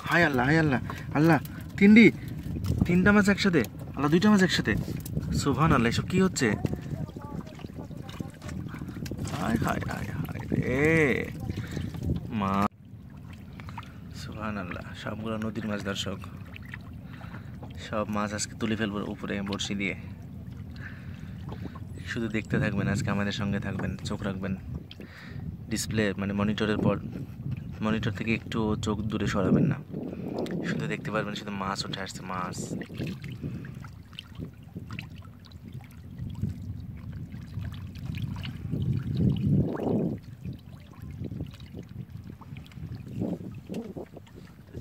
হায় আল্লাহ, হায় আল্লাহ, আল্লাহ তিনটা মাছ একসাথে, আল্লাহ দুইটা মাছ একসাথে, সুবহান আল্লাহ, এসব কি হচ্ছে? হায় হায় হায় হায় রে মা, সুবহান আল্লাহ, সবগুলো নদীর মাছ দর্শক, সব মাছ আজকে তুলে ফেলবো উপরে বড়শি দিয়ে। শুধু দেখতে থাকবেন, আজকে আমাদের সঙ্গে থাকবেন, চোখ রাখবেন ডিসপ্লে মানে মনিটরের পর, মনিটর থেকে একটু চোখ দূরে সরাবেন না, শুধু দেখতে পারবেন শুধু মাছ উঠে আসছে, মাছ।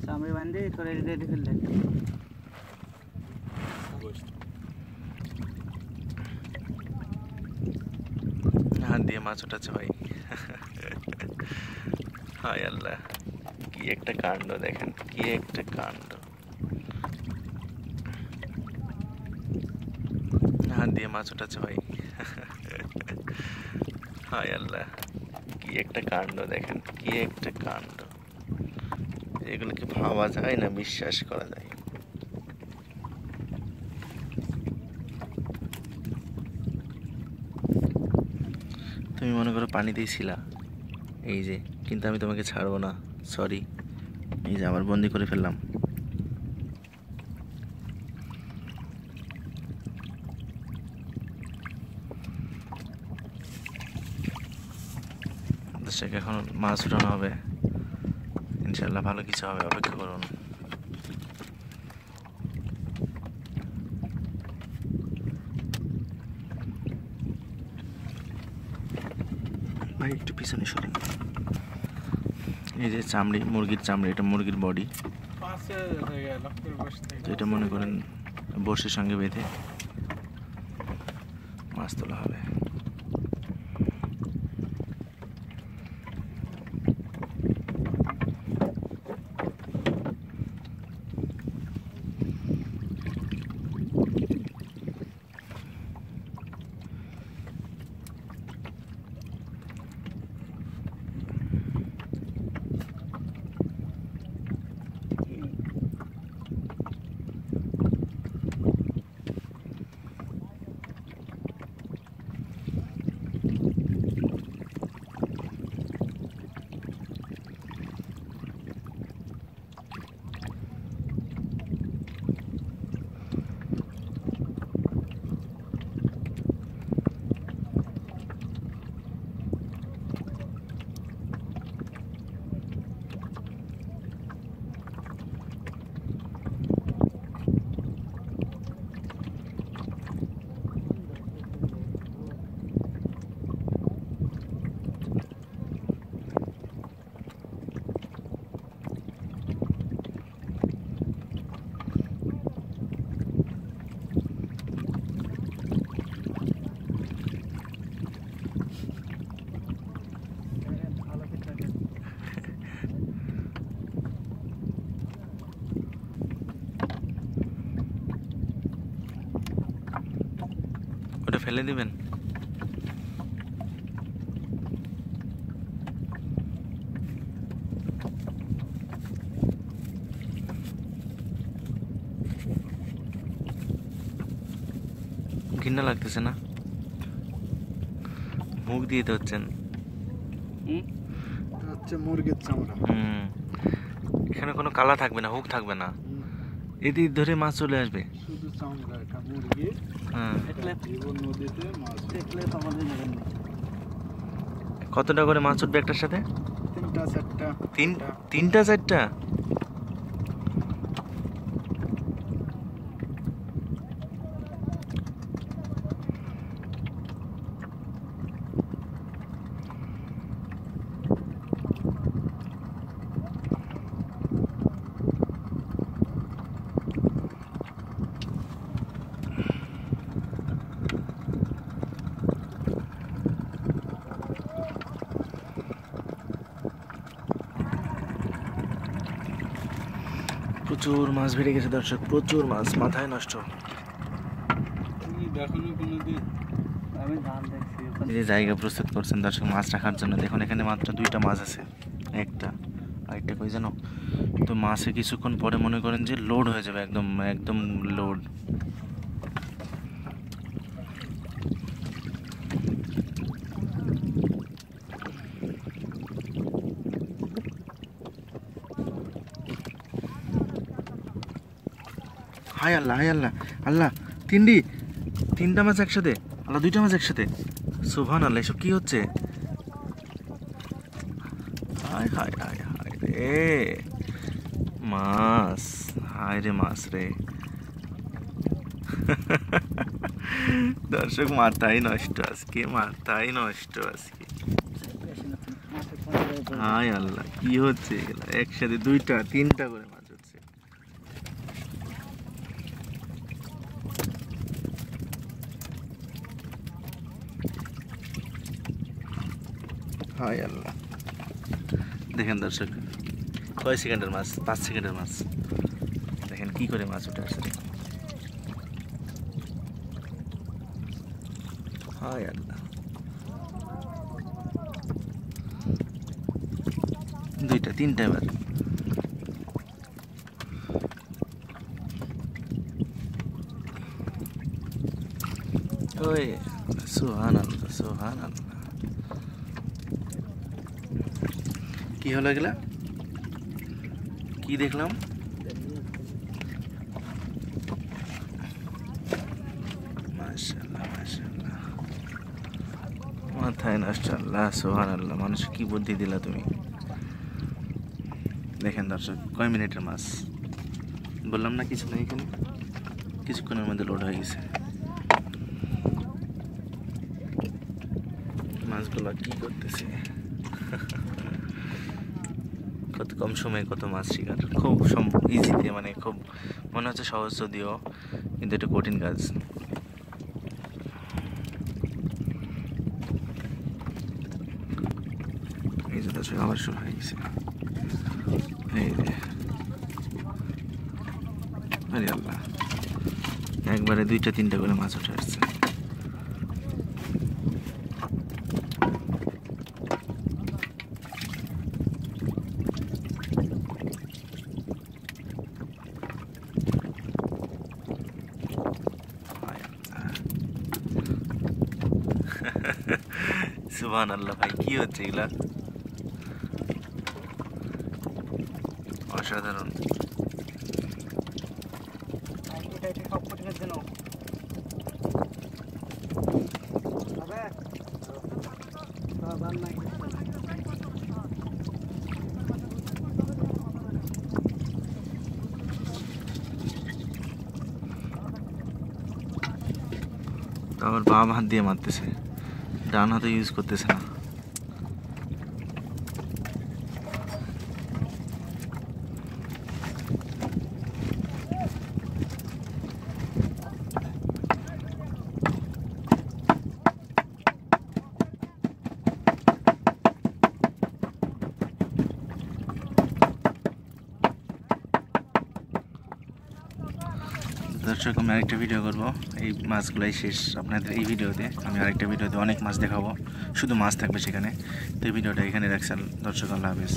চামড়ি বান্ধে তোরে রেডি ফেললেন, হাত দিয়ে মাছ উঠাচ্ছে ভাই। হায় আল্লাহ, কি একটা কাণ্ড দেখেন, কি একটা কাণ্ড, হাত দিয়ে মাছ উঠাচ্ছে ভাই। হায় আল্লাহ, কি একটা কাণ্ড দেখেন, কি একটা কাণ্ড, এগুলো কি ভাবা যায় না, বিশ্বাস করা যায়? তুমি মনে করো পানি দিয়েছিলা, এই যে, কিন্তু আমি তোমাকে ছাড়বো না, সরি, এই যে আবার বন্দি করে ফেললাম। দর্শক, এখন মাছ উঠানো হবে, ইনশাল্লাহ ভালো কিছু হবে, অপেক্ষা করুন। ভাই একটু পিছনে সরেন। এই যে চামড়ি, মুরগির চামড়ি, এটা মুরগির বডি, তো এটা মনে করেন বড়শির সঙ্গে বেঁধে মাছ তোলা হবে। ওটা ফেলে দিবেন। ঘৃণা লাগতেছে না? মুখ দিয়ে ধরছেন। মুরগির চামড়া, এখানে কোনো কালা থাকবে না, হুক থাকবে না, এদিক ধরে মাছ চলে আসবে। শুধু চামড়া, একটা মুরগি। হ্যাঁ, নদীতে মাছ দেখলে তো আমাদের জানেন না। কতটা করে মাছ উঠবে একটার সাথে? তিনটা চারটা। তিনটা চারটা? প্রচুর মাছ বেড়ে গেছে দর্শক, প্রচুর মাছ, মাথায় নষ্ট। এই যে জায়গা প্রস্তুত করছেন দর্শক মাছ রাখার জন্য, দেখুন এখানে মাত্র 2টা মাছ আছে, একটা আর আরেকটা কই জানো, তো মাছে কিছুক্ষণ পরে মনে করেন যে লোড হয়ে যাবে, একদম একদম লোড। হায় আল্লাহ, হায় আল্লাহ, আল্লাহ, তিনটা মাছ একসাথে, আল্লাহ, দুইটা মাছ একসাথে, সুবহান আল্লাহ, এসব কি হচ্ছে? হায় হায় হায় হায় রে মাছ, হায় রে মাছ রে। দর্শক মাথাই নষ্ট আজকে, মাথাই নষ্ট আজকে। হায় আল্লাহ, কি হচ্ছে এগুলা? একসাথে দুইটা তিনটা করে মাছ হচ্ছে। হায় আল্লাহ, দেখেন দর্শক, কয় সেকেন্ডের মাছ? 5 সেকেন্ডের মাছ। দেখেন কি করে মাছ উঠে আসছে। হায় আল্লাহ, দুইটা তিনটা এবার। ওই সুবহান আল্লাহ, সুবহান আল্লাহ, কি হলো এগুলা? কি দেখলাম? মাশাআল্লাহ, মাশাআল্লাহ, মাথায় নষ্ট। আল্লাহ, সুবহান আল্লাহ, মানুষ কি বুদ্ধি দিলা তুমি। দেখেন দর্শক, কয় মিনিটের মাছ বললাম না, কিছু নেই এখানে, কিছুক্ষণের মধ্যে লোড হয়ে গেছে। মাছগুলো কি করতেছে? কত কম সময়ে কত মাছ শিকার, খুব ইজিতে, মানে খুব মনে হচ্ছে সহজ যদিও, কিন্তু এটা কঠিন কাজ। এই যে দর্শক, আবার শুরু হয়ে গেছে। এই যে, আরে আল্লাহ, একবারে দুইটা তিনটা করে মাছ উঠে আসছে। সুবহান আল্লাহ, ভাই কি হচ্ছে এগুলা? অসাধারণ। তো আবার বাম হাত দিয়ে মারতেছে, ডান হাতে ইউজ করতেছে না। দর্শক, আমি আরেকটা ভিডিও করবো, এই মাছগুলাই শেষ আপনাদের এই ভিডিওতে। আমি আরেকটা ভিডিওতে অনেক মাছ দেখাবো, শুধু মাছ থাকবে সেখানে। তো এই ভিডিওটা এখানে রাখছেন দর্শক, আল্লাহ হাফেজ।